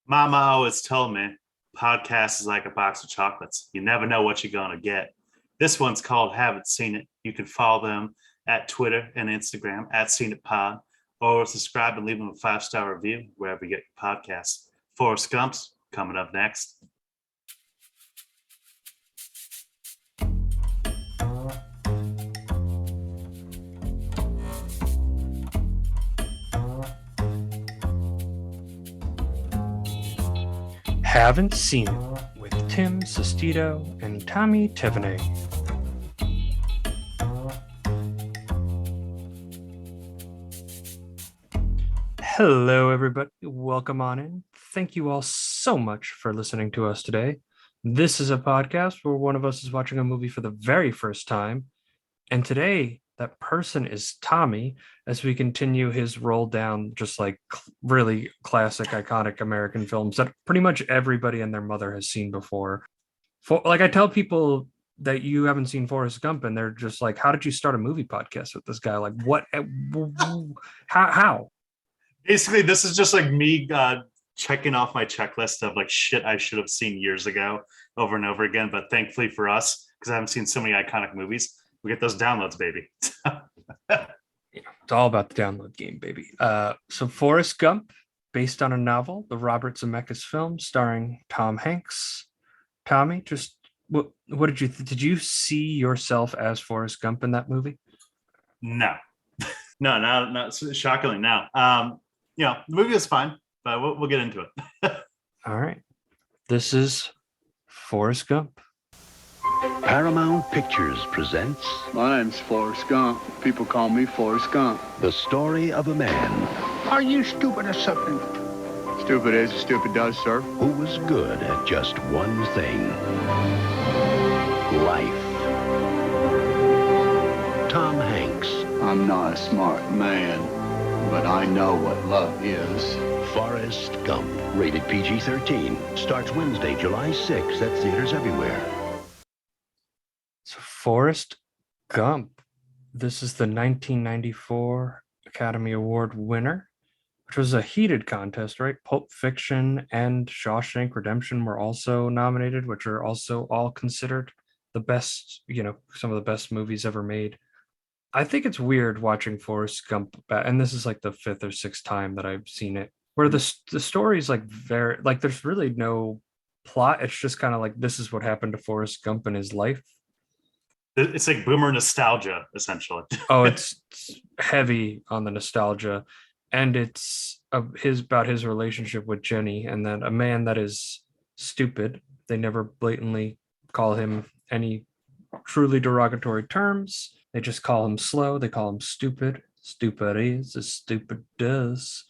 Mama always told me podcast is like a box of chocolates. You never know what you're going to get. This one's called Haven't Seen It. You can follow them at Twitter and Instagram at Seen It Pod, or subscribe and leave them a 5-star review wherever you get your podcasts. Forrest Gump's coming up next. Haven't Seen It with Tim Sestito and Tommy Tevenet. Hello, everybody. Welcome on in. Thank you all so much for listening to us today. This is a podcast where one of us is watching a movie for the very first time. And today, that person is Tommy, as we continue his roll down just like really classic, iconic American films that pretty much everybody and their mother has seen before. I tell people that you haven't seen Forrest Gump, and they're just like, how did you start a movie podcast with this guy? Like, what? How? Basically, this is just like me checking off my checklist of like shit I should have seen years ago over and over again. But thankfully for us, because I haven't seen so many iconic movies, we get those downloads, baby. It's all about the download game, baby. So Forrest Gump, based on a novel, the Robert Zemeckis film starring Tom Hanks. Tommy, just what did you see yourself as Forrest Gump in that movie? No, no, shockingly, no. The movie was fine, but we'll get into it. All right. This is Forrest Gump. Paramount Pictures presents My name's Forrest Gump. People call me Forrest Gump. the story of a man Are you stupid or something? Stupid is, stupid does, sir. who was good at just one thing: life. Tom Hanks, I'm not a smart man, but I know what love is. Forrest Gump, rated PG-13, starts Wednesday, July 6th at theaters everywhere. So Forrest Gump. This is the 1994 Academy Award winner, which was a heated contest, right? Pulp Fiction and Shawshank Redemption were also nominated, which are also all considered the best, some of the best movies ever made. I think it's weird watching Forrest Gump back, and this is like the fifth or sixth time that I've seen it, where the story is like very, like there's really no plot. It's just kind of like, this is what happened to Forrest Gump in his life. It's like boomer nostalgia, essentially. Oh, it's heavy on the nostalgia, and it's about his relationship with Jenny, and then a man that is stupid. They never blatantly call him any truly derogatory terms. They just call him slow. They call him stupid. Stupid is as stupid does.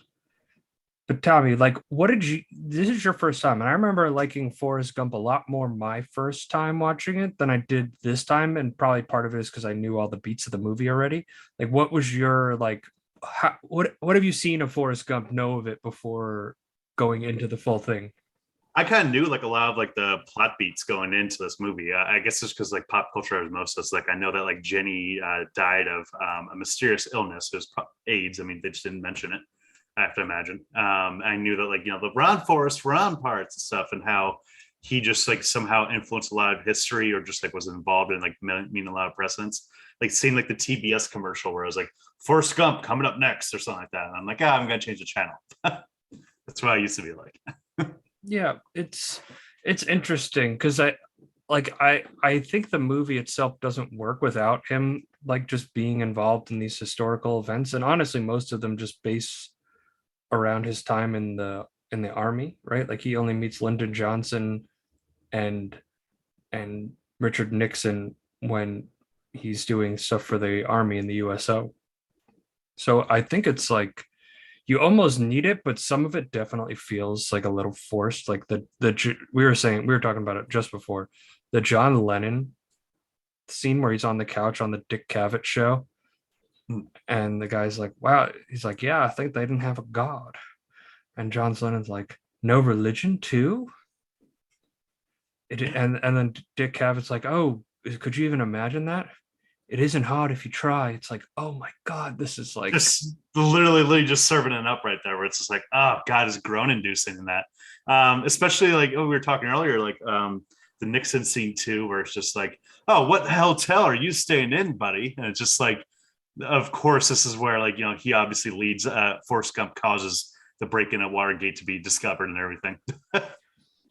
But Tommy, like, this is your first time, and I remember liking Forrest Gump a lot more my first time watching it than I did this time, and probably part of it is because I knew all the beats of the movie already. Like, what was your, like, what have you seen of Forrest Gump, know of it before going into the full thing? I kind of knew like a lot of like the plot beats going into this movie. I guess it's because like pop culture osmosis. Like I know that like Jenny died of a mysterious illness. It was AIDS. I mean, they just didn't mention it. I have to imagine. I knew that like the Ron Forrest Ron parts and stuff, and how he just like somehow influenced a lot of history, or just like was involved in like mean a lot of precedents. Like seeing like the TBS commercial where it was like Forrest Gump coming up next or something like that, and I'm like, I'm gonna change the channel. That's what I used to be like. Yeah, it's interesting because I think the movie itself doesn't work without him, like just being involved in these historical events, and honestly most of them just base around his time in the army, right? Like he only meets Lyndon Johnson and Richard Nixon when he's doing stuff for the army in the USO. So I think it's like you almost need it, but some of it definitely feels like a little forced. Like we were talking about it just before, the John Lennon scene where he's on the couch on the Dick Cavett show, and the guy's like, "Wow," he's like, "Yeah, I think they didn't have a god," and John Lennon's like, "No religion too." And then Dick Cavett's like, "Oh, could you even imagine that?" it isn't hard if you try. It's like, oh my God, this is like, Just literally just serving it up right there, where it's just like, oh God, is groan inducing in that. Especially like, oh, we were talking earlier, like the Nixon scene too, where it's just like, oh, what hotel are you staying in, buddy? And it's just like, of course, this is where, like, he obviously leads, Forrest Gump causes the break-in at Watergate to be discovered and everything.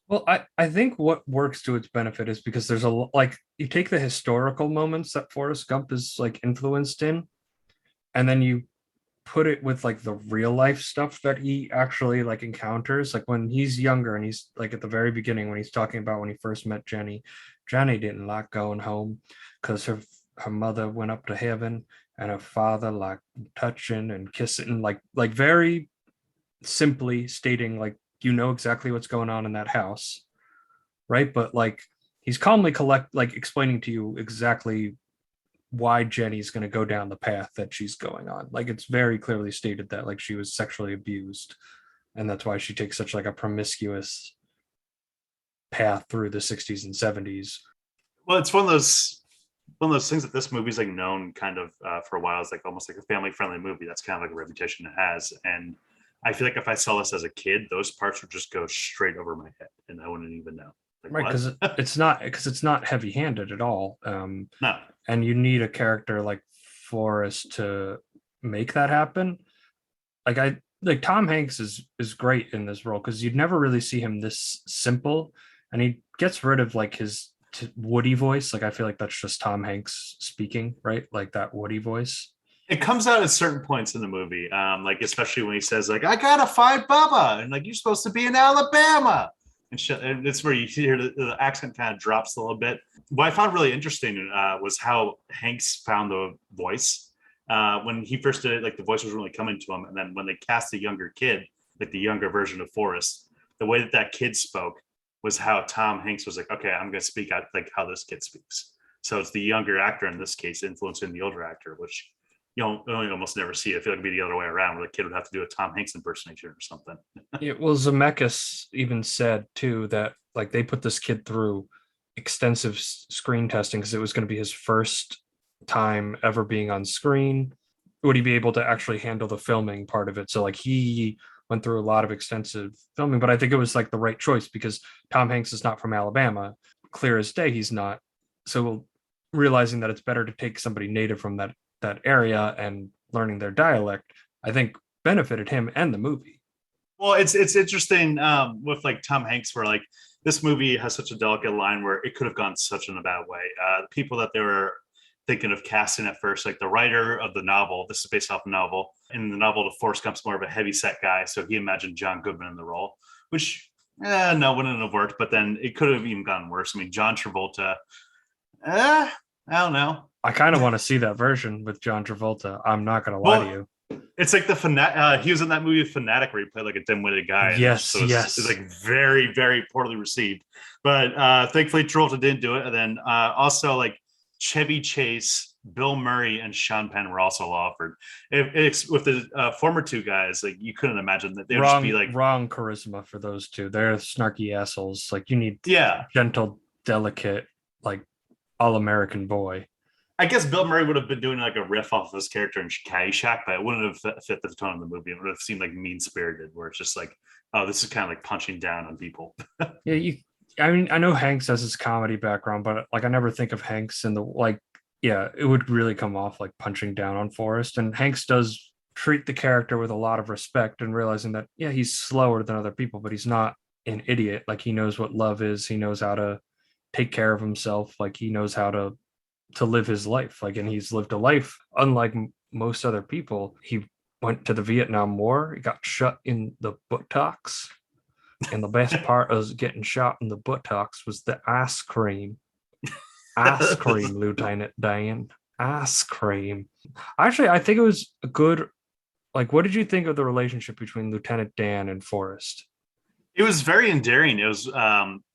well, I think what works to its benefit is because there's like, you take the historical moments that Forrest Gump is like influenced in, and then you put it with like the real life stuff that he actually like encounters, like when he's younger and he's like at the very beginning when he's talking about when he first met Jenny didn't like going home because her mother went up to heaven and her father like touching and kissing, like very simply stating like, exactly what's going on in that house, right? But like he's calmly explaining to you exactly why Jenny's going to go down the path that she's going on. Like it's very clearly stated that like she was sexually abused, and that's why she takes such like a promiscuous path through the 60s and 70s. Well, it's one of those things that this movie's like known kind of, for a while, is like almost like a family friendly movie. That's kind of like a reputation it has. And I feel like if I saw this as a kid, those parts would just go straight over my head and I wouldn't even know. Like, Right, because it's not heavy handed at all. No. And you need a character like Forrest to make that happen. Like Tom Hanks is great in this role because you'd never really see him this simple, and he gets rid of like his Woody voice. Like I feel like that's just Tom Hanks speaking, right? Like that Woody voice. It comes out at certain points in the movie, like especially when he says like, "I gotta find Bubba," and like, "You're supposed to be in Alabama," and it's where you hear the accent kind of drops a little bit. What I found really interesting, was how Hanks found the voice. When he first did it, like the voice was really coming to him, and then when they cast a younger kid, like the younger version of Forrest, the way that kid spoke was how Tom Hanks was like, "Okay, I'm going to speak out like how this kid speaks." So it's the younger actor in this case influencing the older actor, which you almost never see. I feel like it'd be the other way around, where the kid would have to do a Tom Hanks impersonation or something. Well, Zemeckis even said too that like they put this kid through extensive screen testing because it was going to be his first time ever being on screen. Would he be able to actually handle the filming part of it? So like he went through a lot of extensive filming, but I think it was like the right choice because Tom Hanks is not from Alabama. Clear as day, he's not. So realizing that it's better to take somebody native from that area and learning their dialect, I think benefited him and the movie. Well, it's interesting, with like Tom Hanks, where like this movie has such a delicate line where it could have gone such in a bad way. The people that they were thinking of casting at first, like the writer of the novel, this is based off a novel. In the novel, the Forrest Gump's more of a heavy set guy, so he imagined John Goodman in the role, which no, wouldn't have worked. But then it could have even gotten worse. I mean, John Travolta, I don't know. I kind of want to see that version with John Travolta. I'm not going to lie to you. It's like he was in that movie Fanatic where he played like a dim-witted guy. Yes, so yes. It's like very, very poorly received. But thankfully Travolta didn't do it. And then also like Chevy Chase, Bill Murray, and Sean Penn were also offered. It's with the former two guys, like you couldn't imagine that they would just be like wrong charisma for those two. They're snarky assholes. Like you need gentle, delicate, like all-American boy. I guess Bill Murray would have been doing like a riff off of his character in Caddyshack, but it wouldn't have fit the tone of the movie. It would have seemed like mean-spirited, where it's just like, oh, this is kind of like punching down on people. Yeah, I mean, I know Hanks has his comedy background, but like I never think of Hanks in the like, yeah, it would really come off like punching down on Forrest. And Hanks does treat the character with a lot of respect and realizing that, yeah, he's slower than other people, but he's not an idiot. Like he knows what love is. He knows how to take care of himself. Like he knows how to live his life. Like, and he's lived a life unlike most other people. He went to the Vietnam War. He got shot in the buttocks. And the best part of getting shot in the buttocks was the ice cream. Ice cream, Lieutenant Dan. Ice cream. Actually, I think it was a good. Like, what did you think of the relationship between Lieutenant Dan and Forrest? It was very endearing. It was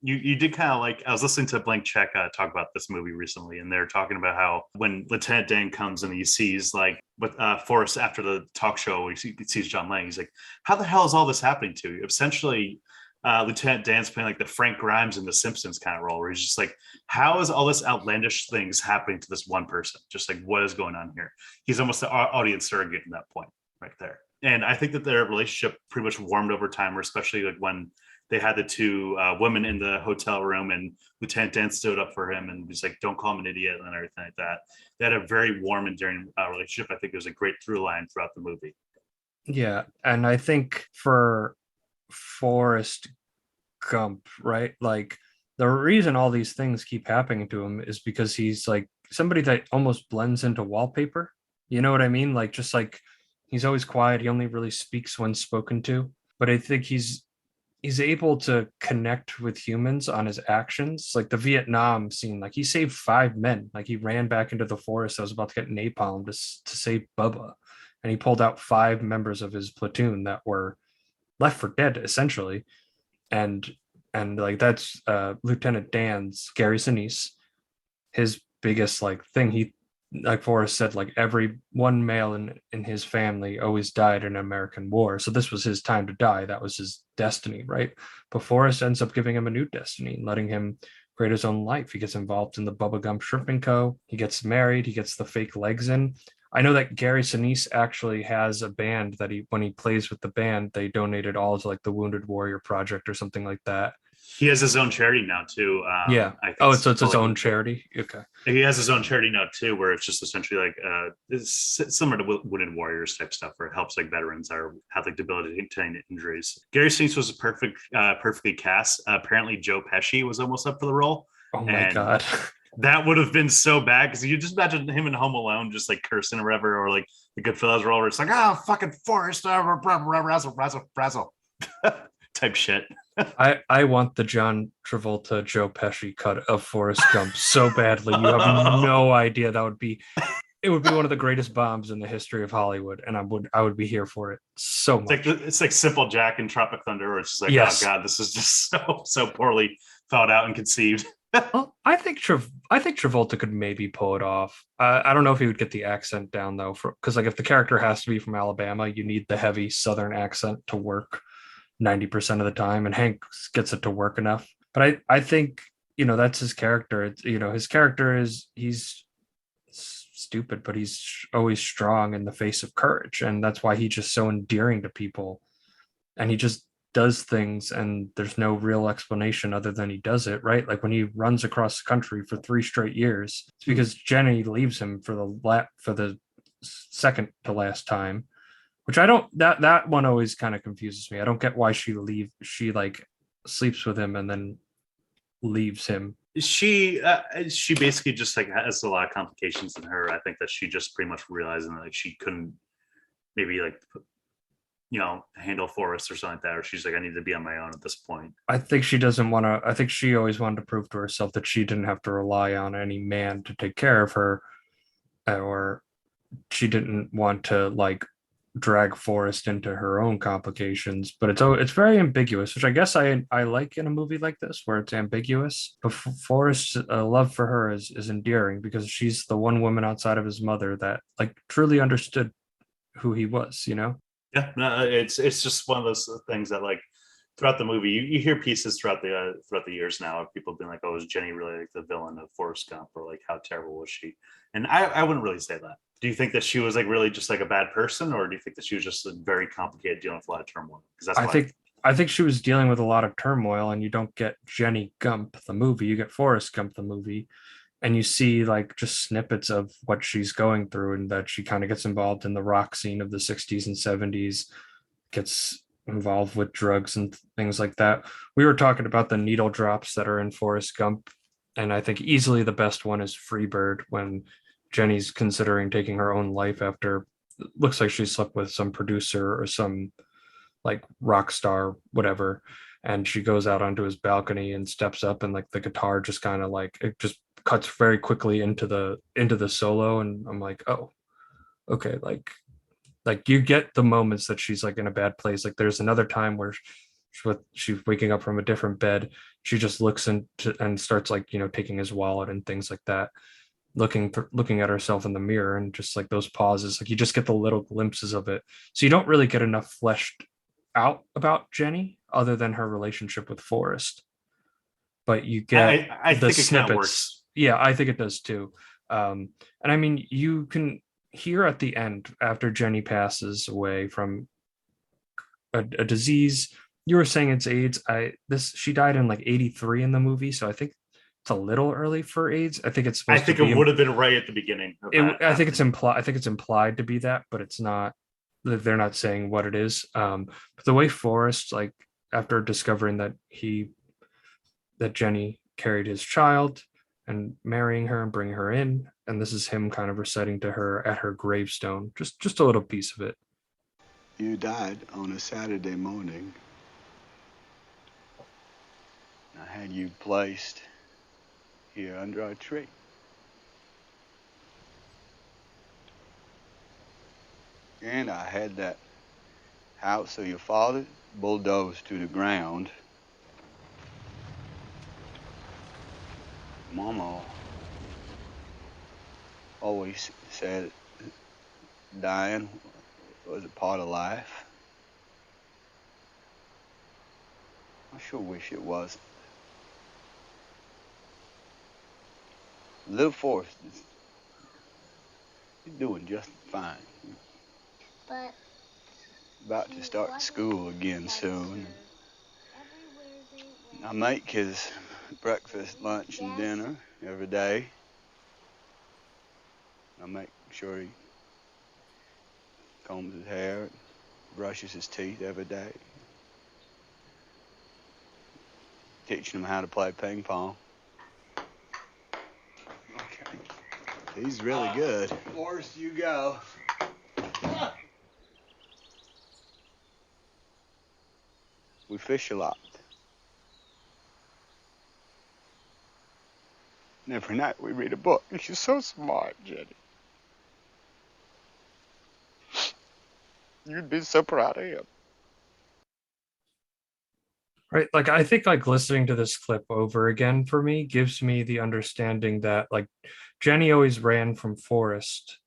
you did kind of like, I was listening to Blank Check talk about this movie recently, and they're talking about how when Lieutenant Dan comes and he sees like with Forrest after the talk show, he sees John Lang. He's like, "How the hell is all this happening to you?" Essentially, Lieutenant Dan's playing like the Frank Grimes in The Simpsons kind of role, where he's just like, how is all this outlandish things happening to this one person? Just like, what is going on here? He's almost the audience surrogate in that point right there. And I think that their relationship pretty much warmed over time, or especially like when they had the two women in the hotel room and Lieutenant Dan stood up for him and was like, don't call him an idiot and everything like that. They had a very warm, endearing relationship. I think it was a great through line throughout the movie. Yeah, and I think for Forrest Gump, right? Like the reason all these things keep happening to him is because he's like somebody that almost blends into wallpaper. You know what I mean? Like just like he's always quiet. He only really speaks when spoken to. But I think he's able to connect with humans on his actions. Like the Vietnam scene, like he saved 5 men. Like he ran back into the forest that was about to get napalm to save Bubba, and he pulled out 5 members of his platoon that were left for dead essentially. And like that's Lieutenant Dan's Gary Sinise, his biggest like thing. He, like Forrest said, like every one male in his family always died in an American war, so this was his time to die. That was his destiny, right? But Forrest ends up giving him a new destiny, letting him create his own life. He gets involved in the Bubba Gump Shrimping Co. He gets married. He gets the fake legs in. I know that Gary Sinise actually has a band that when he plays with the band, they donated all to like the Wounded Warrior Project or something like that. He has his own charity now too. Yeah. I think Oh, so it's his own charity. Okay. He has his own charity now too, where it's just essentially like it's similar to Wounded Warriors type stuff, where it helps like veterans that have like debilitating injuries. Gary Sinise was a perfectly cast. Apparently, Joe Pesci was almost up for the role. Oh my god. That would have been so bad because you just imagine him in Home Alone just like cursing or whatever, or like the Goodfellas role where it's like, oh, fucking Forrest, razzle type shit. I want the John Travolta Joe Pesci cut of Forrest Gump so badly. You have no idea. It would be one of the greatest bombs in the history of Hollywood, and I would be here for it so much. It's like Simple Jack and Tropic Thunder, where it's just like, yes. Oh god, this is just so poorly thought out and conceived. Well, I think Travolta could maybe pull it off. I don't know if he would get the accent down though, because like if the character has to be from Alabama, you need the heavy Southern accent to work 90% of the time, and Hank gets it to work enough. But I think that's his character. His character is he's stupid, but he's always strong in the face of courage, and that's why he's just so endearing to people. And he just does things and there's no real explanation other than he does it, right? Like when he runs across the country for 3 straight years, it's because Jenny leaves him for the second to last time, which I don't, that one always kind of confuses me. I don't get why she like sleeps with him and then leaves him. She basically just like has a lot of complications in her. I think that she just pretty much realizing that like she couldn't maybe like handle Forrest or something like that, or she's like, I need to be on my own at this point. I think she doesn't want to. I think she always wanted to prove to herself that she didn't have to rely on any man to take care of her, or she didn't want to like drag Forrest into her own complications. But it's very ambiguous, which I guess I like in a movie like this where it's ambiguous. But Forrest's love for her is endearing because she's the one woman outside of his mother that like truly understood who he was. Yeah, no, it's just one of those things that like throughout the movie, you hear pieces throughout the years now of people being like, "Oh, is Jenny really like the villain of Forrest Gump?" Or like, "How terrible was she?" And I wouldn't really say that. Do you think that she was like really just like a bad person, or do you think that she was just very complicated, dealing with a lot of turmoil? Because I think she was dealing with a lot of turmoil, and you don't get Jenny Gump the movie, you get Forrest Gump the movie. And you see like just snippets of what she's going through, and that she kind of gets involved in the rock scene of the 60s and 70s, gets involved with drugs and things like that. We were talking about the needle drops that are in Forrest Gump, and I think easily the best one is Freebird, when Jenny's considering taking her own life after looks like she slept with some producer or some like rock star, whatever. And she goes out onto his balcony and steps up, and like the guitar just kind of like it just cuts very quickly into the solo, and I'm like, oh, okay, like you get the moments that she's like in a bad place. Like there's another time where she's waking up from a different bed, she just looks into and starts like taking his wallet and things like that, looking at herself in the mirror, and just like those pauses, like you just get the little glimpses of it, so you don't really get enough fleshed out about Jenny other than her relationship with Forrest. But you get I the think it kind of snippets. works. Yeah, I think it does too. And I mean, you can hear at the end after Jenny passes away from a disease. You were saying it's AIDS. She died in like 83 in the movie, so I think it's a little early for AIDS. I think it's I supposed to think it be would have been right at the beginning of that. I think it's implied. I think it's implied to be that, but it's not. They're not saying what it is. But the way Forrest, like after discovering that Jenny carried his child and marrying her and bringing her in, and this is him kind of reciting to her at her gravestone, just a little piece of it. You died on a Saturday morning. I had you placed here under our tree. And I had that house of your father bulldozed to the ground. Mama always said dying was a part of life. I sure wish it wasn't. Little Forrest is doing just fine. But About to start school again soon. I make his breakfast, lunch, and dinner every day. I make sure he combs his hair, and brushes his teeth every day. Teaching him how to play ping pong. Okay. He's really good. Forrest, you go. We fish a lot. And every night we read a book. She's so smart, Jenny. You'd be so proud of him. Right, like I think like listening to this clip over again for me gives me the understanding that like Jenny always ran from Forrest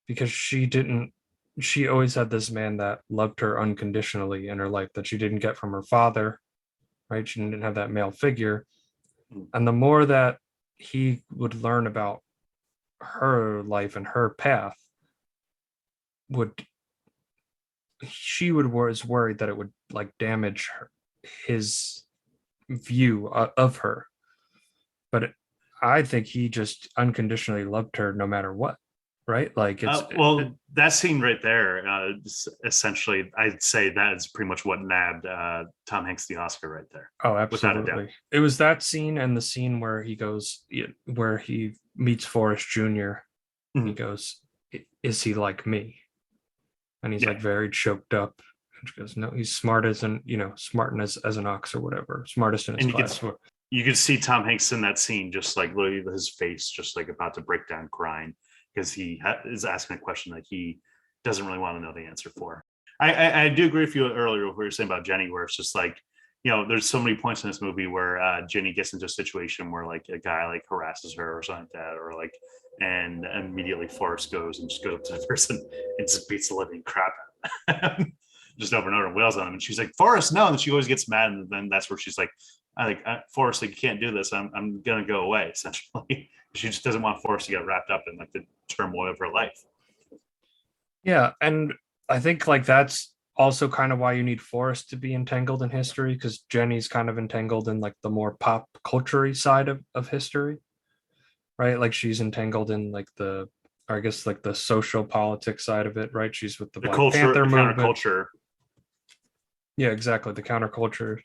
because she always had this man that loved her unconditionally in her life that she didn't get from her father, right? She didn't have that male figure. And the more that he would learn about her life and her path, was worried that it would like damage his view of her. But I think he just unconditionally loved her no matter what, right? Like that scene right there, essentially, I'd say that is pretty much what nabbed Tom Hanks the Oscar right there. Oh, without a doubt. absolutely. It was that scene and the scene where where he meets Forrest Jr. He goes, "Is he like me?" And he's like very choked up. And she goes, "No, he's smart as smart as an ox or whatever, smartest in his class." You could see Tom Hanks in that scene, just like literally his face, just like about to break down crying because he is asking a question that he doesn't really want to know the answer for. I do agree with you earlier what you were saying about Jenny, where it's just like, there's so many points in this movie where Jenny gets into a situation where like a guy like harasses her or something like that, or like, and immediately Forrest goes and just goes up to the person and just beats the living crap out of him. Just over and over and wails on him. And she's like, Forrest, no. And she always gets mad. And then that's where she's like, Forrest, like, you can't do this. I'm going to go away, essentially. She just doesn't want Forrest to get wrapped up in like the turmoil of her life. Yeah. And I think like that's also kind of why you need Forrest to be entangled in history, because Jenny's kind of entangled in like the more pop culture side of history, right? Like she's entangled in like I guess like the social politics side of it, right? She's with the Black Panther movement. Counterculture. Yeah, exactly. The counterculture.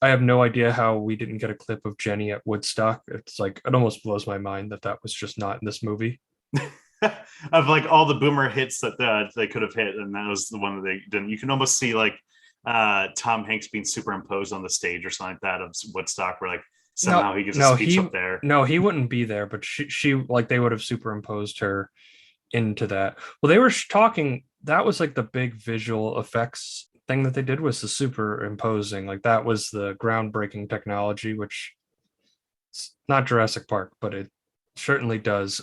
I have no idea how we didn't get a clip of Jenny at Woodstock. It's like, it almost blows my mind that was just not in this movie. Of like all the boomer hits that they could have hit, and that was the one that they didn't. You can almost see like Tom Hanks being superimposed on the stage or something like that of Woodstock, where like somehow he gives a speech up there. No, he wouldn't be there, but she like they would have superimposed her into that. Well, they were talking, that was like the big visual effects thing that they did, was the superimposing. Like that was the groundbreaking technology, which it's not Jurassic Park, but it certainly does.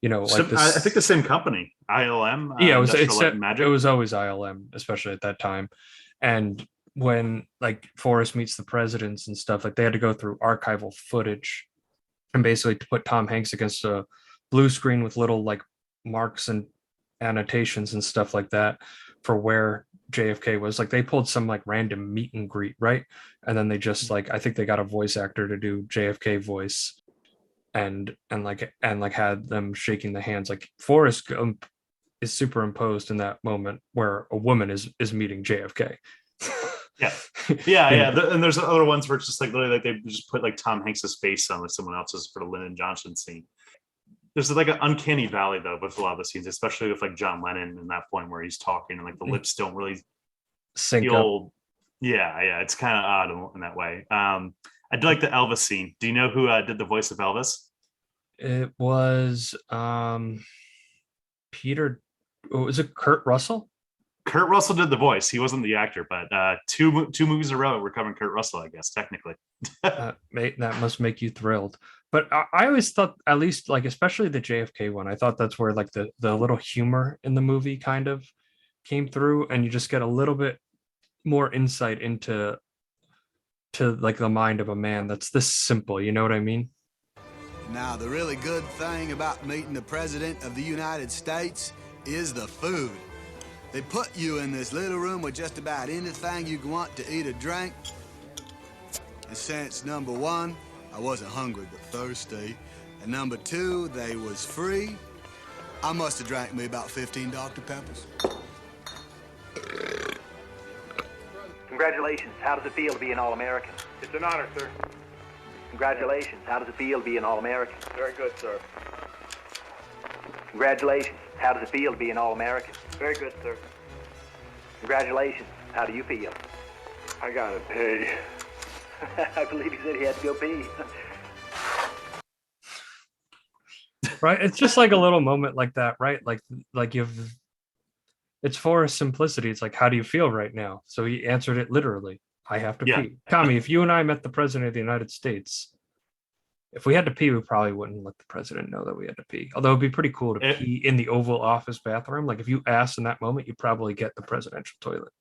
you know, like I this. think the same company, ILM, Yeah, Industrial Light and it Magic. was always ILM, especially at that time. And when like Forrest meets the presidents and stuff, like they had to go through archival footage and basically to put Tom Hanks against a blue screen with little like marks and annotations and stuff like that for where JFK was. Like they pulled some like random meet and greet, right? And then they just like I think they got a voice actor to do JFK voice and like had them shaking the hands. Like Forrest Gump is superimposed in that moment where a woman is meeting JFK. Yeah, yeah, You yeah. know, And there's other ones where it's just like literally like they just put like Tom Hanks's face on like someone else's for the Lyndon Johnson scene. There's like an uncanny valley though with a lot of the scenes, especially with like John Lennon in that point where he's talking and like the lips don't really sync up. feel. Yeah, yeah, it's kind of odd in that way. I do like the Elvis scene. Do you know who did the voice of Elvis? It was Peter. Oh, was it Kurt Russell? Kurt Russell did the voice. He wasn't the actor, but two movies in a row we're covering Kurt Russell, I guess technically. That must make you thrilled. But I always thought, at least like especially the JFK one, I thought that's where like the little humor in the movie kind of came through, and you just get a little bit more insight into to like the mind of a man that's this simple. You know what I mean? Now, the really good thing about meeting the President of the United States is the food. They put you in this little room with just about anything you want to eat or drink. And since number one, I wasn't hungry but thirsty, and number two, they was free, I must have drank me about 15 Dr. Peppers. Congratulations. How does it feel to be an All-American? It's an honor, sir. Congratulations. How does it feel to be an All-American? Very good, sir. Congratulations. How does it feel to be an All-American? Very good, sir. Congratulations. How do you feel? I gotta pee. I believe he said he had to go pee. Right? It's just like a little moment like that, right? Like you've it's for simplicity. It's like, how do you feel right now? So he answered it literally. I have to Yeah. pee. Tommy, if you and I met the president of the United States, if we had to pee, we probably wouldn't let the president know that we had to pee. Although it'd be pretty cool to pee in the Oval Office bathroom. Like if you asked in that moment, you probably get the presidential toilet.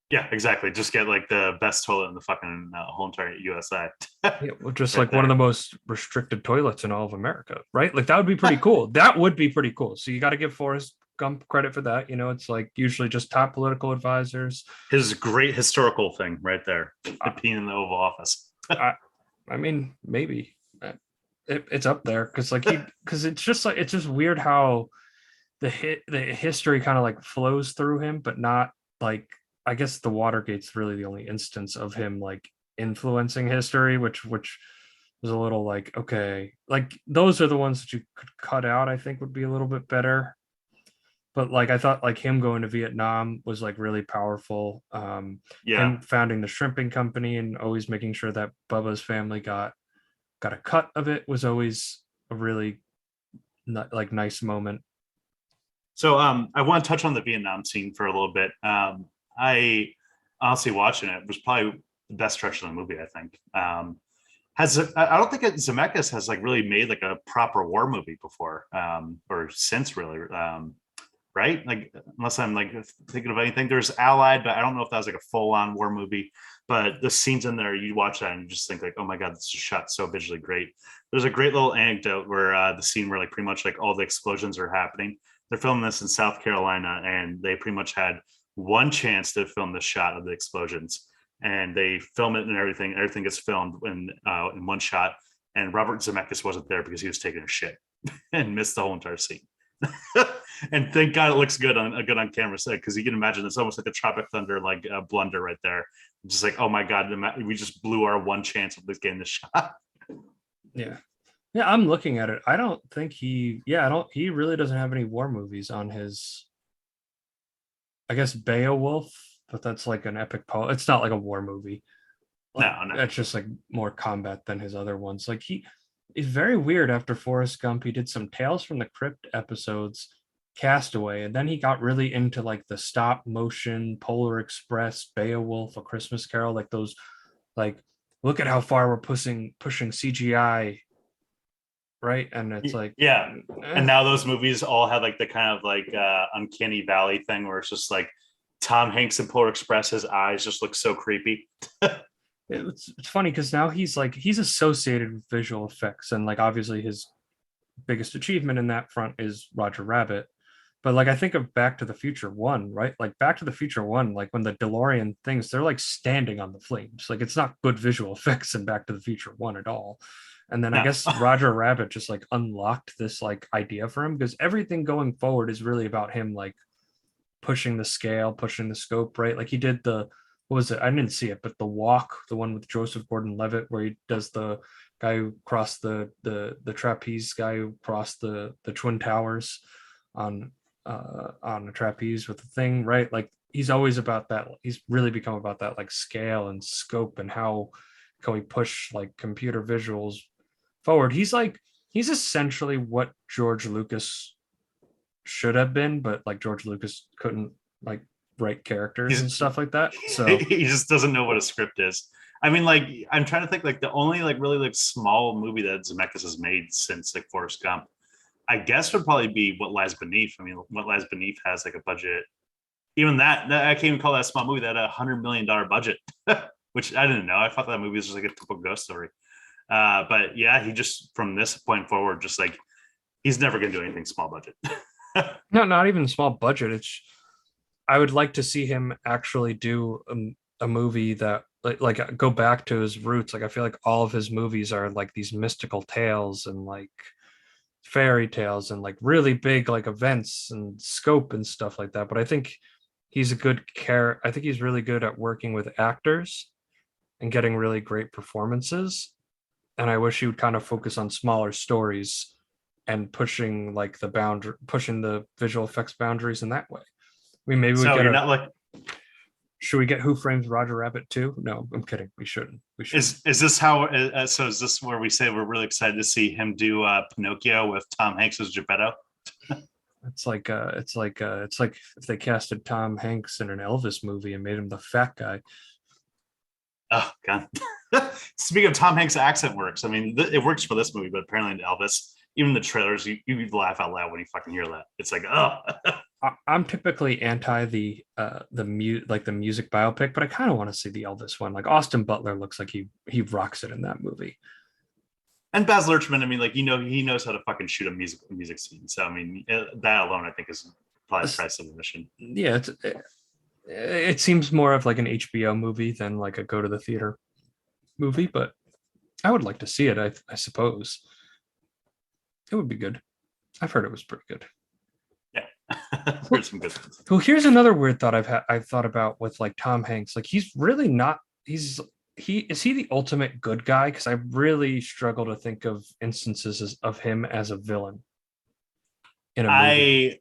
Yeah, exactly. Just get like the best toilet in the fucking whole entire USA. Yeah, well, just Right like one of there. the most restricted toilets in all of America, right? Like that would be pretty cool. That would be pretty cool. So you got to give Forrest Gump credit for that. You know, it's like usually just top political advisors. His great historical thing right there, peeing in the Oval Office. I mean, maybe it's up there because because it's just weird how the history kind of like flows through him, but not like I guess the Watergate's really the only instance of him like influencing history, which was a little like okay, like those are the ones that you could cut out. I think would be a little bit better. But like I thought, like him going to Vietnam was like really powerful. Yeah. Him founding the shrimping company and always making sure that Bubba's family got a cut of it was always a really like nice moment. So I want to touch on the Vietnam scene for a little bit. I honestly watching it was probably the best stretch of the movie, I think. I don't think Zemeckis has like really made like a proper war movie before or since really. Right? Like, unless I'm like thinking of anything, there's Allied, but I don't know if that was like a full-on war movie. But the scenes in there, you watch that and you just think like, oh my god, this is shot so visually great. There's a great little anecdote where the scene where like pretty much like all the explosions are happening. They're filming this in South Carolina, and they pretty much had one chance to film the shot of the explosions, and they film it and everything. Everything gets filmed in one shot, and Robert Zemeckis wasn't there because he was taking a shit and missed the whole entire scene. And thank God it looks good on camera set, because you can imagine it's almost like a Tropic Thunder like blunder right there. Just like, oh my God, we just blew our one chance of this getting the shot. Yeah, I'm looking at it. I don't think he really doesn't have any war movies on his. I guess Beowulf, but that's like an epic poem. It's not like a war movie. Like, No. It's just like more combat than his other ones. Like he's very weird. After Forrest Gump, he did some Tales from the Crypt episodes, Castaway, and then he got really into like the stop motion Polar Express, Beowulf, A Christmas Carol, like those, like look at how far we're pushing CGI right? And it's like, Yeah. eh. And now those movies all have like the kind of like uncanny valley thing where it's just like Tom Hanks in Polar Express, his eyes just look so creepy. It's funny because now he's associated with visual effects, and like obviously his biggest achievement in that front is Roger Rabbit. But like I think of Back to the Future One, right? Like Back to the Future One, like when the DeLorean things, they're like standing on the flames. Like it's not good visual effects in Back to the Future One at all. And then I No. guess Roger Rabbit just like unlocked this like idea for him because everything going forward is really about him like pushing the scale, pushing the scope, right? Like he did the what was it? I didn't see it, but the walk, the one with Joseph Gordon-Levitt, where he does the guy who crossed the trapeze guy who crossed the twin towers on a trapeze with the thing, right? Like he's always about that. He's really become about that like scale and scope and how can we push like computer visuals forward. He's essentially what George Lucas should have been, but like George Lucas couldn't like write characters and stuff like that. So he just doesn't know what a script is. I mean, like I'm trying to think like the only like really like small movie that Zemeckis has made since like Forrest Gump, I guess would probably be What Lies Beneath. I mean, What Lies Beneath has like a budget. Even that I can't even call that a small movie. That had $100 million budget, which I didn't know. I thought that movie was just like a typical ghost story. But yeah, he just from this point forward, just like he's never gonna do anything small budget. no, not even small budget. It's I would like to see him actually do a movie that like go back to his roots. Like I feel like all of his movies are like these mystical tales and like fairy tales and like really big like events and scope and stuff like that. But I think he's a good care. I think he's really good at working with actors and getting really great performances. And I wish he would kind of focus on smaller stories and pushing like the boundary, pushing the visual effects boundaries in that way. I mean, maybe we So get you're a. not like Should we get Who Framed Roger Rabbit too? No, I'm kidding. We shouldn't. We should. is this how? So is this where we say we're really excited to see him do Pinocchio with Tom Hanks as Geppetto? It's like if they casted Tom Hanks in an Elvis movie and made him the fat guy. Oh God! Speaking of Tom Hanks' accent works. I mean, it works for this movie, but apparently in Elvis, even the trailers, you laugh out loud when you fucking hear that. It's like, oh. I'm typically anti the music biopic, but I kind of want to see the Elvis one. Like Austin Butler looks like he rocks it in that movie. And Baz Luhrmann, I mean, like he knows how to fucking shoot a music scene. So I mean, that alone, I think, is probably the price of admission. Yeah, it seems more of like an HBO movie than like a go to the theater movie, but I would like to see it. I suppose it would be good. I've heard it was pretty good. Yeah, heard some good things. Well, here's another weird thought I've thought about with like Tom Hanks. Like he's really not. Is he the ultimate good guy? Because I really struggle to think of instances of him as a villain in a movie.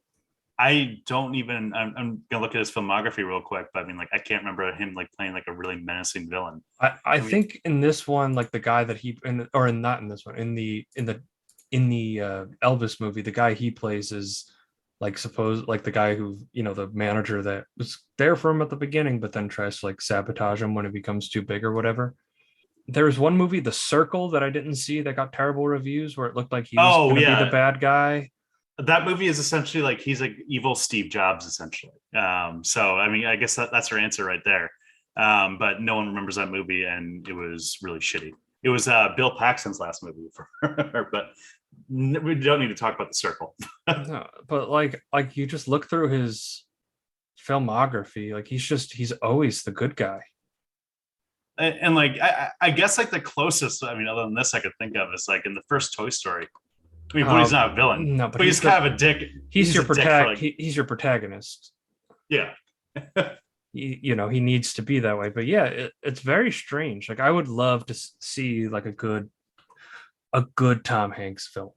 I don't even. I'm gonna look at his filmography real quick, but I mean, like, I can't remember him like playing like a really menacing villain. I think in this one, like the guy that not in this one, in the Elvis movie, the guy he plays is like like the guy who, the manager that was there for him at the beginning, but then tries to like sabotage him when it becomes too big or whatever. There was one movie, The Circle, that I didn't see that got terrible reviews, where it looked like he was going to be the bad guy. That movie is essentially like he's like evil Steve Jobs, essentially. So I mean, I guess that's her answer right there. But no one remembers that movie, and it was really shitty. It was Bill Paxton's last movie for her, but we don't need to talk about The Circle. No, but like you just look through his filmography, like he's always the good guy. And like I guess like the closest, I mean, other than this I could think of is like in the first Toy Story. I mean, Woody's not a villain. No, but he's kind of a dick. He's your he's your protagonist. Yeah. He needs to be that way. But yeah, it's very strange. Like I would love to see like a good Tom Hanks film.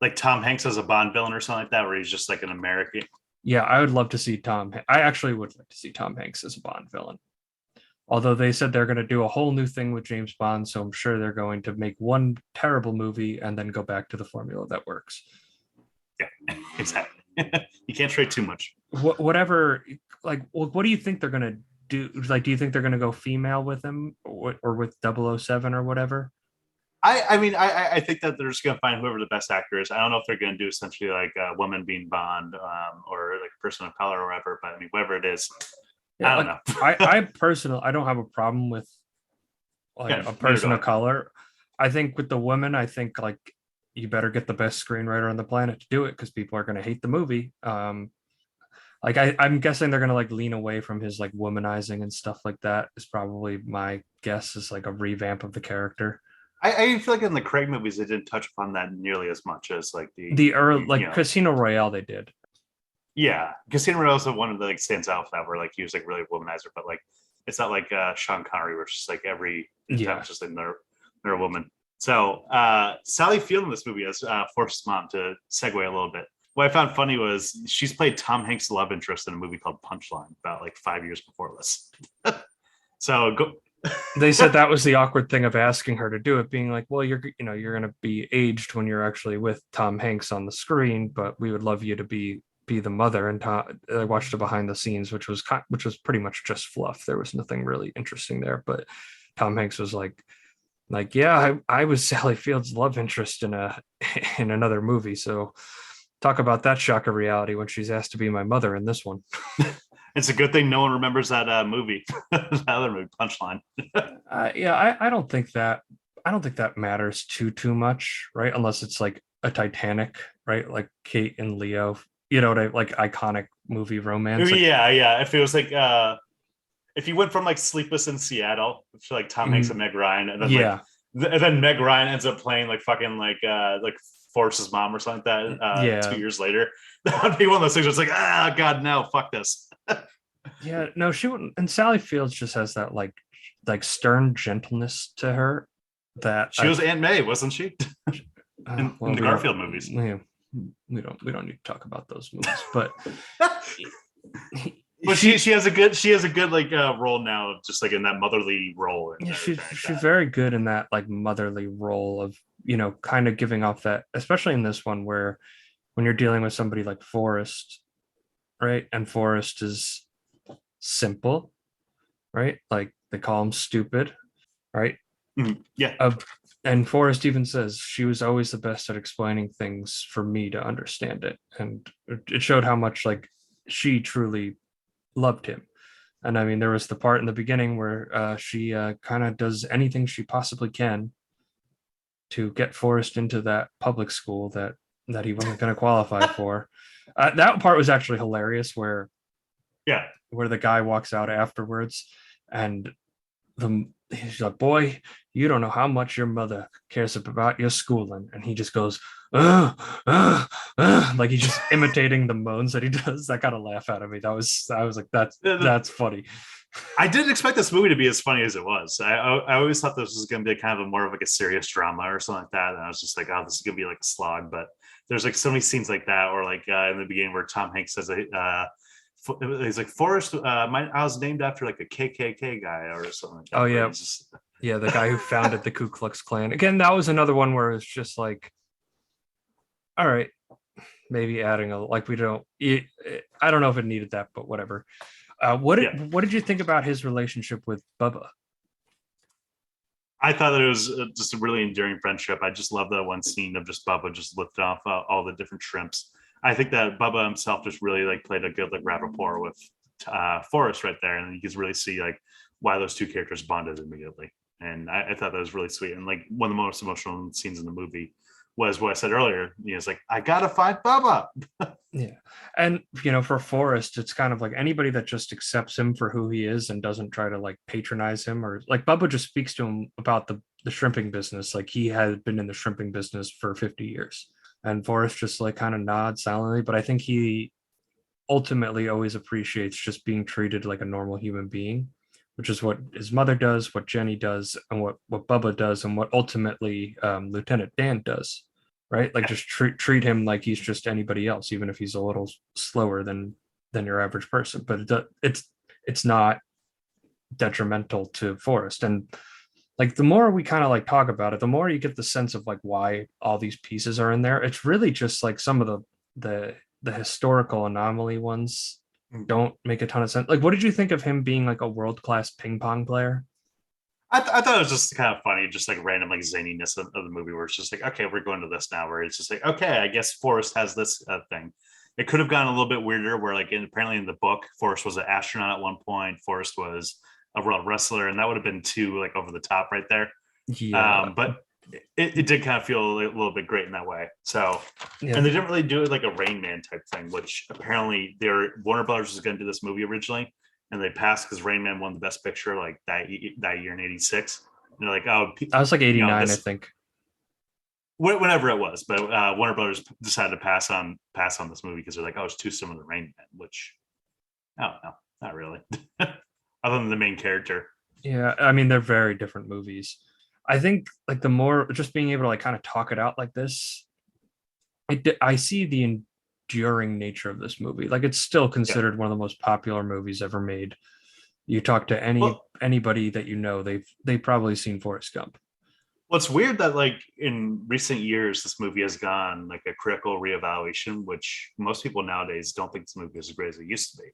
Like Tom Hanks as a Bond villain or something like that, where he's just like an American. Yeah, I would love to see I actually would like to see Tom Hanks as a Bond villain. Although they said they're going to do a whole new thing with James Bond, so I'm sure they're going to make one terrible movie and then go back to the formula that works. Yeah, exactly. You can't trade too much. Whatever. Like, what do you think they're going to do? Like, do you think they're going to go female with him or with 007 or whatever? I mean, I think that they're just gonna find whoever the best actor is. I don't know if they're gonna do essentially like a woman being Bond, or like a person of color or whatever. But I mean, whatever it is, Yeah, I don't like know. I personally, I don't have a problem with like Yeah, a neither person do of color. I think with the women, I think like you better get the best screenwriter on the planet to do it because people are going to hate the movie. Like I'm guessing they're going to like lean away from his like womanizing and stuff like that. Is probably my guess, is like a revamp of the character. I feel like in the Craig movies they didn't touch upon that nearly as much as like The early you like know, Casino Royale, they did. yeah. Casino Royale is the one that like stands out for that, where like he was like really a womanizer, but like it's not like Sean Connery, where it's just like every time Yeah, it's just like they're a woman. So Sally Field in this movie as Forrest's mom, to segue a little bit. What I found funny was she's played Tom Hanks' love interest in a movie called Punchline about like 5 years before this. So go. they said that was the awkward thing of asking her to do it, being like, well, you're going to be aged when you're actually with Tom Hanks on the screen, but we would love you to be the mother. And I watched the behind the scenes, which was pretty much just fluff. There was nothing really interesting there, but Tom Hanks was like, yeah, I was Sally Field's love interest in in another movie. So talk about that shock of reality when she's asked to be my mother in this one. It's a good thing no one remembers that movie, the other movie, Punchline. Yeah, I don't think that matters too much, right? Unless it's like a Titanic, right? Like Kate and Leo, like iconic movie romance. Like, Yeah. If it was like if you went from like Sleepless in Seattle to like Tom Hanks and Meg Ryan, and then yeah, and then Meg Ryan ends up playing like fucking like Forrest's mom or something like that yeah, 2 years later, that would be one of those things where it's like, ah, God, no, fuck this. yeah. No, she wouldn't. And Sally Fields just has that like stern gentleness to her She was Aunt May, wasn't she? In the we Garfield don't movies. we don't need to talk about those movies, but But she has a good like role now, just like in that motherly role. And yeah, she's everything like very good in that like motherly role of kind of giving off that, especially in this one where when you're dealing with somebody like Forrest, right? And Forrest is simple, right? Like they call him stupid, right? Yeah. And Forrest even says she was always the best at explaining things for me to understand it, and it showed how much like she truly loved him. And I mean, there was the part in the beginning where she kind of does anything she possibly can to get Forrest into that public school that he wasn't going to qualify for. That part was actually hilarious, where Yeah. the guy walks out afterwards, and he's like, boy, you don't know how much your mother cares about your schooling. And he just goes, like he's just imitating the moans that he does. That got a laugh out of me. I was like, that's funny. I didn't expect this movie to be as funny as it was. I always thought this was going to be kind of more of like a serious drama or something like that. And I was just like, oh, this is going to be like a slog. But there's like so many scenes like that, or like in the beginning where Tom Hanks says, he's like, Forrest, I was named after like a KKK guy or something like that. Oh yeah. Yeah, the guy who founded the Ku Klux Klan. Again, that was another one where it's just like, all right, maybe adding I don't know if it needed that, but whatever. What did you think about his relationship with Bubba? I thought that it was just a really endearing friendship. I just love that one scene of just Bubba just lifting off all the different shrimps. I think that Bubba himself just really like played a good like rapport with Forrest right there, and you can really see like why those two characters bonded immediately. And I thought that was really sweet. And like one of the most emotional scenes in the movie was what I said earlier. It's like, I gotta find Bubba. Yeah. And for Forrest, it's kind of like anybody that just accepts him for who he is and doesn't try to like patronize him, or like Bubba just speaks to him about the shrimping business. Like he had been in the shrimping business for 50 years. And Forrest just like kind of nods silently. But I think he ultimately always appreciates just being treated like a normal human being, which is what his mother does, what Jenny does, and what Bubba does, and what ultimately Lieutenant Dan does, right? Like just treat him like he's just anybody else, even if he's a little slower than your average person. But it's not detrimental to Forrest. And like the more we kind of like talk about it, the more you get the sense of like why all these pieces are in there. It's really just like some of the historical anomaly ones don't make a ton of sense. Like, what did you think of him being like a world-class ping pong player? I thought it was just kind of funny, just like random like zaniness of the movie, where it's just like, okay, we're going to this now. Where it's just like, okay, I guess Forrest has this thing. It could have gone a little bit weirder, where like apparently in the book, Forrest was an astronaut at one point. Forrest was a world wrestler, and that would have been too like over the top right there. Yeah. But it did kind of feel a little bit great in that way. So, Yeah. and they didn't really do it like a Rain Man type thing, which apparently Warner Brothers was going to do this movie originally, and they passed because Rain Man won the Best Picture like that year in '86. And they're like, oh, I was like 89, I this, think. whenever it was, but Warner Brothers decided to pass on this movie because they're like, oh, it's too similar to Rain Man, which I don't know, not really, other than the main character. Yeah, I mean they're very different movies. I think like the more just being able to like kind of talk it out like this, I see the enduring nature of this movie. Like it's still considered one of the most popular movies ever made. You talk to anybody that you know, they've probably seen Forrest Gump. Well, it's weird that like in recent years, this movie has gone like a critical reevaluation, which most people nowadays don't think this movie is as great as it used to be.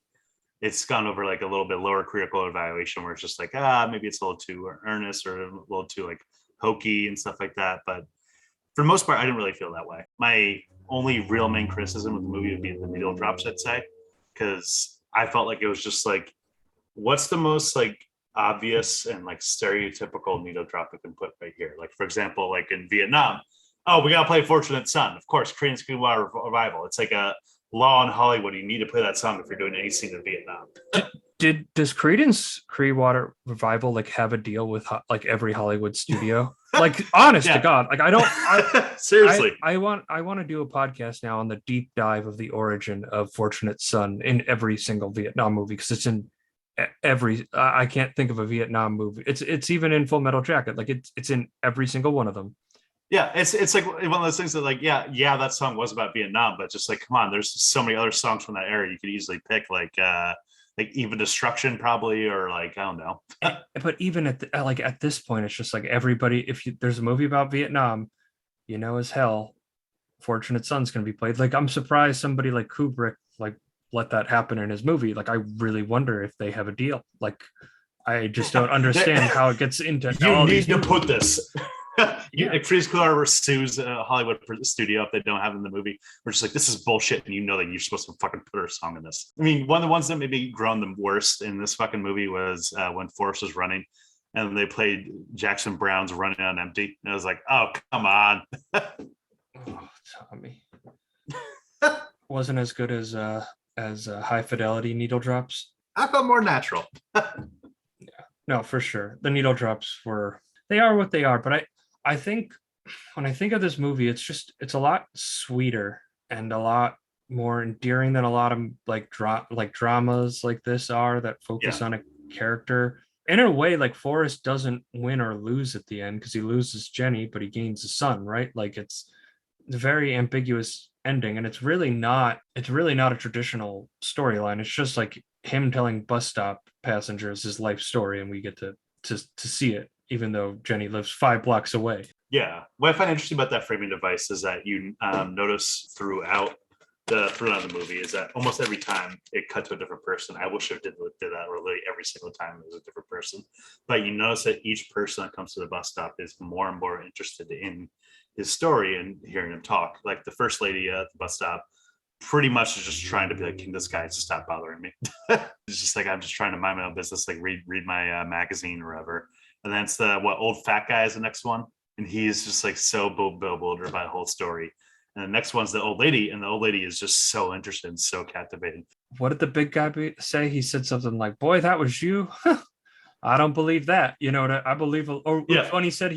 It's gone over like a little bit lower critical evaluation where it's just like, maybe it's a little too earnest or a little too like hokey and stuff like that. But for the most part, I didn't really feel that way. My only real main criticism of the movie would be the needle drops, I'd say, because I felt like it was just like, what's the most like obvious and like stereotypical needle drop we can put right here? Like, for example, like in Vietnam, oh, we got to play Fortunate Son. Of course, Korean Screenwriter Revival. It's like a law in Hollywood. You need to play that song if you're doing any scene in Vietnam. Does Creedence Clearwater Revival like have a deal with like every Hollywood studio? Like, honest to God, like I don't. Seriously, I want to do a podcast now on the deep dive of the origin of Fortunate Son in every single Vietnam movie, because it's in every. I can't think of a Vietnam movie. It's even in Full Metal Jacket. Like it's in every single one of them. Yeah, it's like one of those things that like, yeah, that song was about Vietnam, but just like, come on, there's so many other songs from that era you could easily pick, like Even Destruction probably, or like, I don't know. But even at this point, it's just like everybody, if there's a movie about Vietnam, you know as hell, Fortunate Son's going to be played. Like, I'm surprised somebody like Kubrick like let that happen in his movie. Like, I really wonder if they have a deal. Like, I just don't understand how it gets into. You need to put this. If Freeze Clearwater sues a Hollywood studio if they don't have it in the movie, we're just like, this is bullshit, and you know that you're supposed to fucking put her song in this. I mean, one of the ones that maybe grown the worst in this fucking movie was when Forrest was running, and they played Jackson Brown's "Running on Empty," and I was like, oh, come on. Oh, Tommy. Wasn't as good as High Fidelity Needle Drops. I felt more natural. Yeah, no, for sure. The needle drops they are what they are, but I think when I think of this movie, it's a lot sweeter and a lot more endearing than a lot of like dramas like this are that focus on a character. In a way, like Forrest doesn't win or lose at the end because he loses Jenny, but he gains a son, right? Like it's a very ambiguous ending, and it's really not a traditional storyline. It's just like him telling bus stop passengers his life story, and we get to see it, even though Jenny lives 5 blocks away. Yeah, what I find interesting about that framing device is that you notice throughout the movie is that almost every time it cut to a different person. I wish it did that, or literally every single time it was a different person. But you notice that each person that comes to the bus stop is more and more interested in his story and hearing him talk. Like the first lady at the bus stop pretty much is just trying to be like, can this guy just stop bothering me? It's just like, I'm just trying to mind my own business, like read my magazine or whatever. And then it's the old fat guy is the next one, and he's just like so bewildered by the whole story. And the next one's the old lady, and the old lady is just so interested and so captivated. What did the big guy say? He said something like, "Boy, that was you." I don't believe that. You know, I believe. Or when he said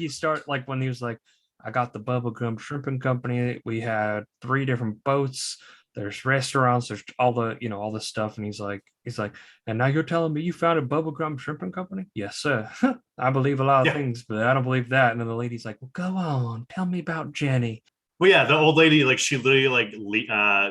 when he was like, "I got the Bubblegum Shrimping Company. We had 3 different boats. There's restaurants. There's all the stuff." And he's like, "And now you're telling me you founded Bubblegum Shrimping Company?" "Yes, sir." "I believe a lot of things, but I don't believe that." And then the lady's like, "Well, go on, tell me about Jenny." Well, yeah, the old lady, like, she literally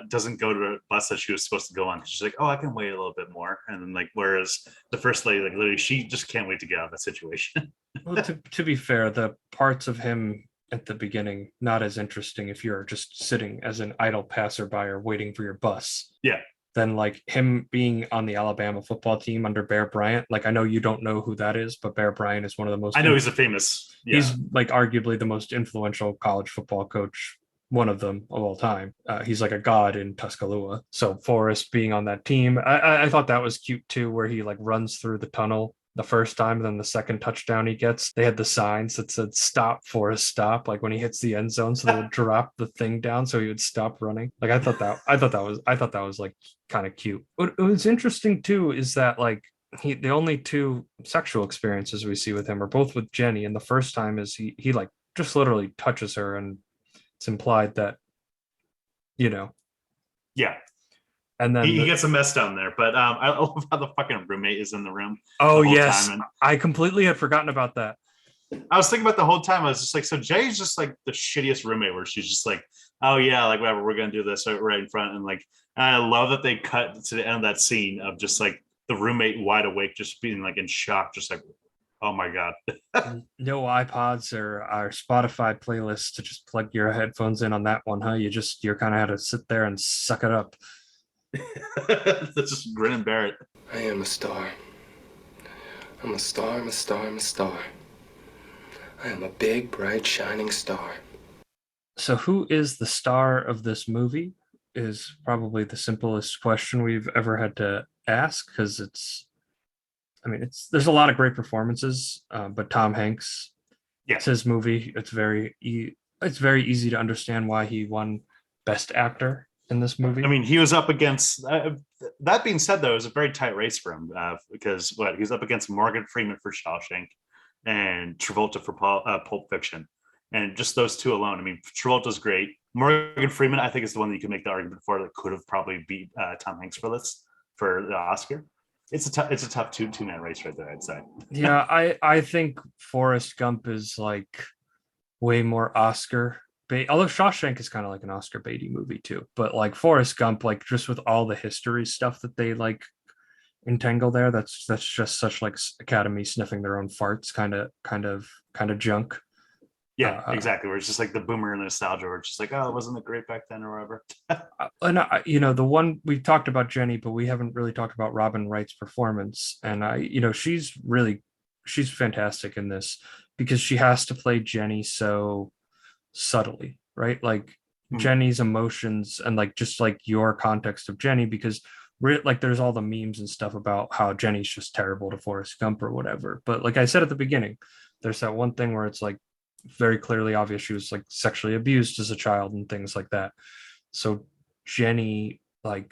doesn't go to the bus that she was supposed to go on. She's like, oh, I can wait a little bit more. And then like, whereas the first lady, like, literally, she just can't wait to get out of that situation. Well, to be fair, the parts of him at the beginning not as interesting if you're just sitting as an idle passerby or waiting for your bus. Yeah. then like him being on the Alabama football team under Bear Bryant, like I know you don't know who that is, but Bear Bryant is one of the most. I know he's a famous. Yeah. He's like arguably the most influential college football coach, one of them of all time. He's like a god in Tuscaloosa. So Forrest being on that team, I thought that was cute too, where he like runs through the tunnel the first time, and then the second touchdown he gets, they had the signs that said "Stop, Forrest, stop!" Like when he hits the end zone, so they would drop the thing down so he would stop running. Like I thought that was like kind of cute. What was interesting too is that like the only two sexual experiences we see with him are both with Jenny, and the first time is he like just literally touches her, and it's implied that, you know. Yeah. And then he gets a mess down there, but I love how the fucking roommate is in the room. Oh the yes, time. And I completely had forgotten about that. I was thinking about the whole time. I was just like, so Jay's just like the shittiest roommate, where she's just like, oh yeah, like whatever, we're gonna do this right in front, and like, and I love that they cut to the end of that scene of just like the roommate wide awake, just being like in shock, just like, oh my god. No iPods or our Spotify playlist to just plug your headphones in on that one, huh? You're kind of had to sit there and suck it up. That's just grin and bear it. I am a star. I'm a star, I'm a star, I'm a star. I am a big, bright, shining star. So who is the star of this movie is probably the simplest question we've ever had to ask, because there's a lot of great performances, but Tom Hanks, it's his movie. It's very easy to understand why he won Best Actor in this movie. I mean, he was up against. That being said, though, it was a very tight race for him because he was up against Morgan Freeman for Shawshank and Travolta for Pulp Fiction, and just those two alone. I mean, Travolta's great. Morgan Freeman, I think, is the one that you could make the argument for that could have probably beat Tom Hanks for the Oscar. It's a tough two-man race right there, I'd say. Yeah, I think Forrest Gump is like way more Oscar bait, although Shawshank is kind of like an Oscar Beatty movie too. But like Forrest Gump, like just with all the history stuff that they like entangle there, that's just such like Academy sniffing their own farts kind of junk. Yeah, exactly. Where it's just like the boomer nostalgia, where it's just like, oh, wasn't it great back then or whatever. And the one we talked about Jenny, but we haven't really talked about Robin Wright's performance. And she's fantastic in this because she has to play Jenny so subtly, right? Like Jenny's emotions and like just like your context of Jenny, because like there's all the memes and stuff about how Jenny's just terrible to Forrest Gump or whatever. But like I said at the beginning, there's that one thing where it's like very clearly obvious she was like sexually abused as a child and things like that. So Jenny, like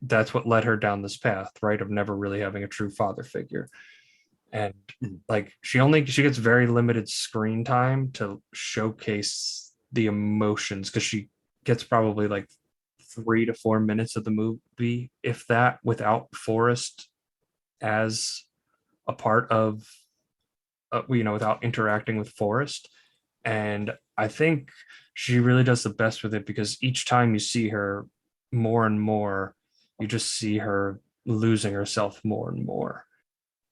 that's what led her down this path, right, of never really having a true father figure. And like she gets very limited screen time to showcase the emotions, because she gets probably like 3 to 4 minutes of the movie, if that, without Forrest as a part of without interacting with Forrest. And I think she really does the best with it, because each time you see her more and more, you just see her losing herself more and more.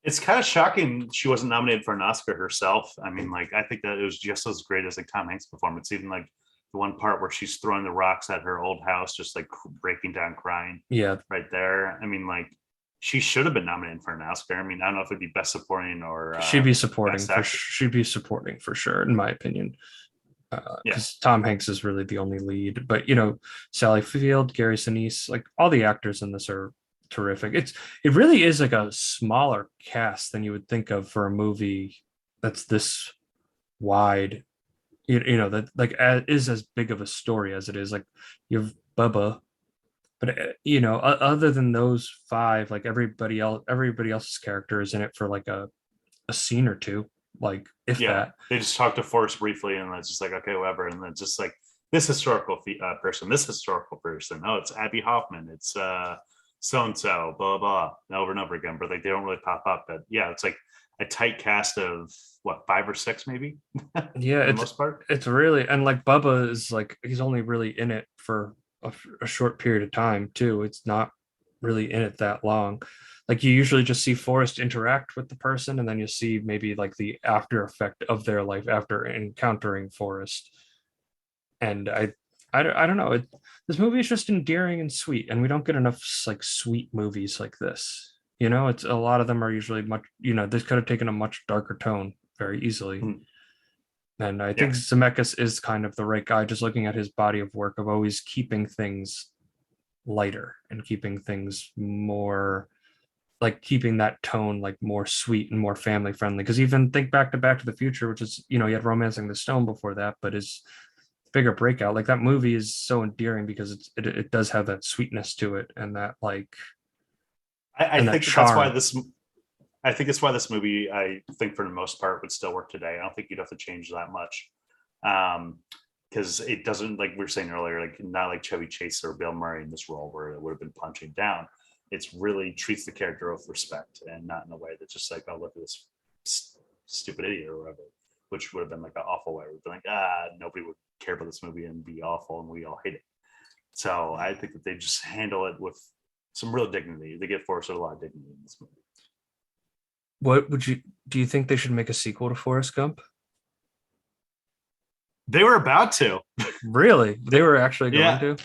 It's kind of shocking she wasn't nominated for an Oscar herself. I mean, like, I think that it was just as great as like Tom Hanks' performance. Even like the one part where she's throwing the rocks at her old house, just like breaking down crying. Yeah. Right there. I mean, like, she should have been nominated for an Oscar. I mean, I don't know if it'd be Best Supporting or she'd be supporting for sure, in my opinion. Because Tom Hanks is really the only lead. But Sally Field, Gary Sinise, like all the actors in this are terrific. It really is like a smaller cast than you would think of for a movie that's this wide. That like is as big of a story as it is. Like you have Bubba. But other than those 5, like everybody else's character is in it for like a scene or two, like if that. They just talk to Forrest briefly, and it's just like, okay, whatever. And then it's just like this historical person. Oh, it's Abby Hoffman. It's so and so, blah blah, over and over again. But like they don't really pop up. But yeah, it's like a tight cast of what, 5 or 6 maybe. Yeah, for the most part. It's really, and like Bubba is like he's only really in it for a short period of time too. It's not really in it that long. Like you usually just see Forrest interact with the person, and then you see maybe like the after effect of their life after encountering Forrest. And I don't know. This movie is just endearing and sweet, and we don't get enough like sweet movies like this. You know, it's a lot of them are usually much. You know, this could have taken a much darker tone very easily. Mm. And I think Zemeckis is kind of the right guy, just looking at his body of work of always keeping things lighter and keeping things more like keeping that tone like more sweet and more family friendly. Because even think Back to the Future, which is, you know, he had Romancing the Stone before that, but his bigger breakout, like that movie is so endearing because it does have that sweetness to it and that like I and think that that's why charm. this. I think that's why this movie, I think for the most part, would still work today. I don't think you'd have to change that much, because it doesn't, like we were saying earlier, like not like Chevy Chase or Bill Murray in this role where it would have been punching down. It's really treats the character with respect and not in a way that's just like, oh, look at this stupid idiot or whatever, which would have been like an awful way. We'd be like, nobody would care about this movie and be awful, and we all hate it. So I think that they just handle it with some real dignity. They give Forrest a lot of dignity in this movie. What would you do you think they should make a sequel to Forrest Gump? They were about to. Really? They were actually going Yeah. to?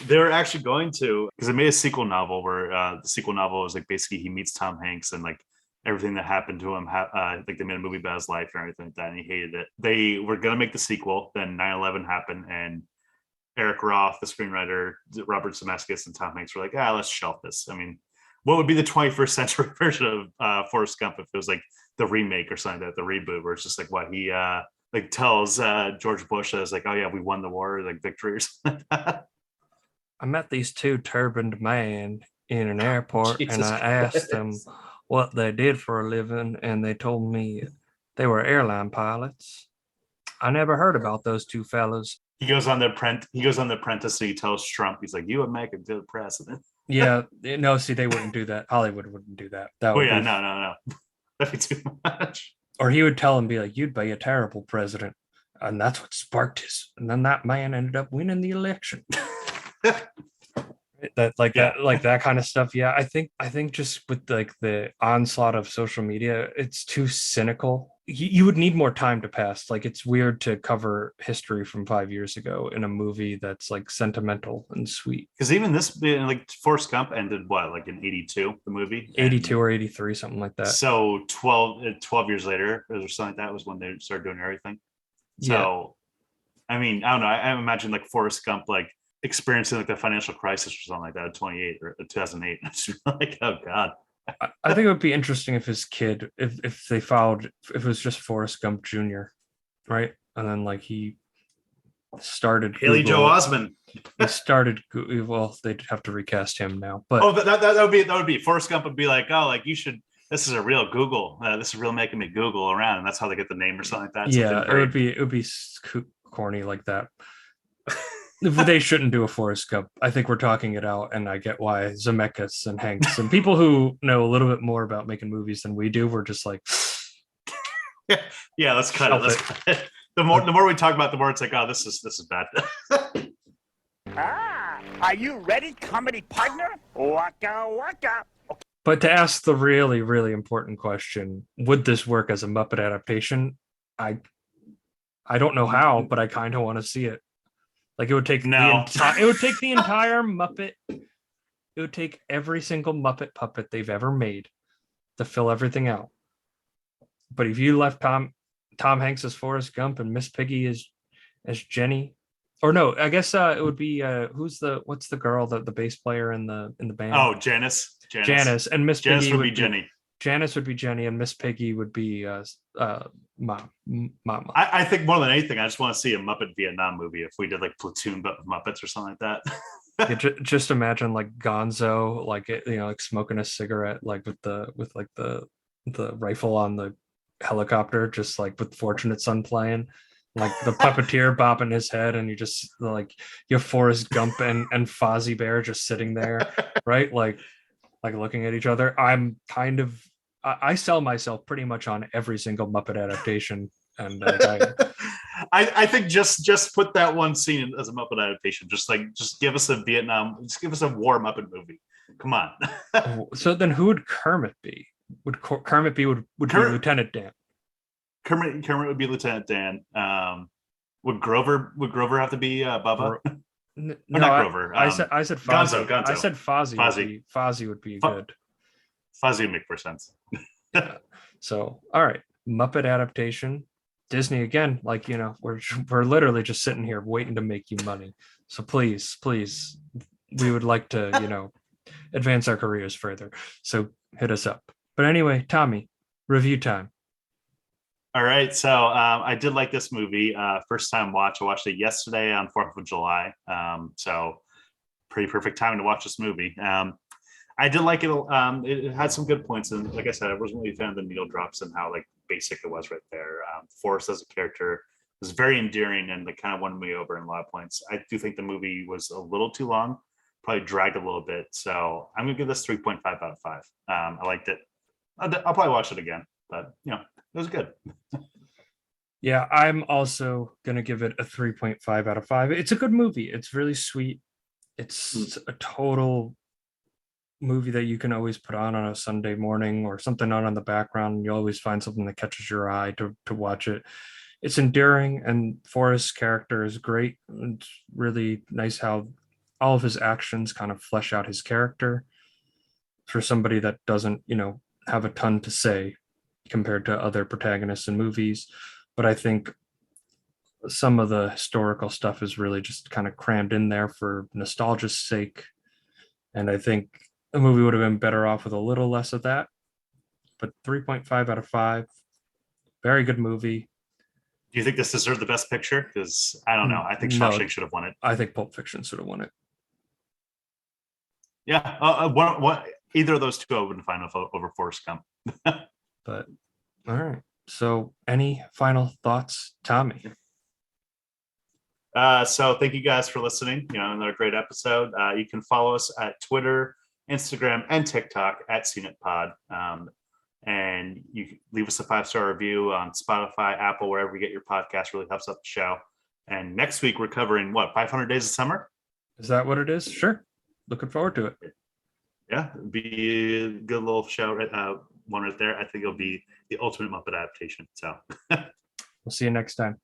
They were actually going to, because they made a sequel novel where the sequel novel is like basically he meets Tom Hanks and like everything that happened to him. Like they made a movie about his life and everything like that, and he hated it. They were going to make the sequel. Then 9/11 happened, and Eric Roth, the screenwriter, Robert Zemeckis, and Tom Hanks were like, let's shelf this. I mean, what would be the 21st century version of Forrest Gump if it was like the remake or something like that, the reboot, where it's just like what he like tells George Bush as like, oh yeah, we won the war, like victory or something like that. I met these two turbaned men in an airport and Jesus I asked them Christ. what they did for a living, and they told me they were airline pilots. I never heard about those two fellows. He goes on the apprentice and he tells Trump, he's like, you would make a good president. Yeah, no, see, they wouldn't do that. Hollywood wouldn't do that. That Oh would yeah, be, no. That'd be too much. or he would tell him, be like, you'd be a terrible president. And that's what sparked his. And then that man ended up winning the election. That kind of stuff. Yeah, I think just with like the onslaught of social media, it's too cynical. You would need more time to pass. Like it's weird to cover history from 5 years ago in a movie that's like sentimental and sweet. Because even this, like Forrest Gump ended what, like in 82, the movie? 82 or 83, something like that. So 12 years later or something like that was when they started doing everything. So I mean, I don't know. I imagine like Forrest Gump like experiencing like the financial crisis or something like that in 28 or 2008. It's like, oh God. I think it would be interesting if his kid, if they followed, if it was just Forrest Gump Jr., right? And then like he started Haley Google. Joe Osment. He started, well, they'd have to recast him now. But that would be Forrest Gump would be like, oh, like you should. This is a real Google. This is real making me Google around, and that's how they get the name or something like that. Yeah, it would be corny like that. They shouldn't do a Forrest Gump. I think we're talking it out, and I get why Zemeckis and Hanks and people who know a little bit more about making movies than we do, we're just like, yeah, let's cut it. Let's cut it. The more we talk about it, the more it's like, oh, this is bad. Are you ready, comedy partner? Waka waka. But to ask the really, really important question, would this work as a Muppet adaptation? I don't know how, but I kind of want to see it. Like it would take it would take the entire Muppet. It would take every single Muppet puppet they've ever made to fill everything out. But if you left Tom Hanks as Forrest Gump and Miss Piggy as Jenny, or no, I guess it would be what's the girl, the bass player in the band? Oh, Janice, and Miss Piggy would be Jenny. Janice would be Jenny, and Miss Piggy would be Mama. I think more than anything, I just want to see a Muppet Vietnam movie. If we did like Platoon, but with Muppets or something like that. Just imagine like Gonzo, like like smoking a cigarette, like with the rifle on the helicopter, just like with Fortunate Son playing, like the puppeteer bopping his head, and you just like you have Forrest Gump and Fozzie Bear just sitting there, right? Like looking at each other. I sell myself pretty much on every single Muppet adaptation, and I think just put that one scene as a Muppet adaptation. Just give us a give us a war Muppet movie. Come on. So then, who would Kermit be? Would Kermit be Lieutenant Dan? Kermit would be Lieutenant Dan. Would Grover have to be Bubba? No, not Grover. I said Fozzie. Gonzo. I said Fozzie. Fozzie. Fozzie would be Fo- good. Fozzie would make more sense. Yeah. So, all right, Muppet adaptation. Disney again, like we're literally just sitting here waiting to make you money. So please, we would like to advance our careers further. So hit us up. But anyway, Tommy, review time. All right, so I did like this movie. First time watch. I watched it yesterday on 4th of July. So pretty perfect time to watch this movie. I did like it. It had some good points, and like I said, I wasn't really a fan of the needle drops and how like basic it was right there. Forrest as a character was very endearing and kind of won me over in a lot of points. I do think the movie was a little too long, probably dragged a little bit. So I'm gonna give this 3.5 out of 5. I liked it. I'll probably watch it again, but it was good. Yeah, I'm also gonna give it a 3.5 out of 5. It's a good movie. It's really sweet. It's a total movie that you can always put on a Sunday morning or something on in the background. You always find something that catches your eye to watch it. It's endearing, and Forrest's character is great. It's really nice how all of his actions kind of flesh out his character for somebody that doesn't, have a ton to say compared to other protagonists in movies. But I think some of the historical stuff is really just kind of crammed in there for nostalgia's sake. And I think the movie would have been better off with a little less of that. But 3.5 out of 5, very good movie. Do you think this deserved the best picture? Because I don't know. I think No. Shawshank should have won it. I think Pulp Fiction should have won it. Yeah, either of those two I wouldn't find over Forrest Gump. But all right. So any final thoughts, Tommy? So thank you guys for listening. Another great episode. You can follow us at Twitter, Instagram, and TikTok at CNETPod. And you can leave us a 5-star review on Spotify, Apple, wherever you get your podcast. Really helps out the show. And next week we're covering 500 Days of Summer? Is that what it is? Sure. Looking forward to it. Yeah, it'll be a good little show. One right there. I think it'll be the ultimate Muppet adaptation. So we'll see you next time.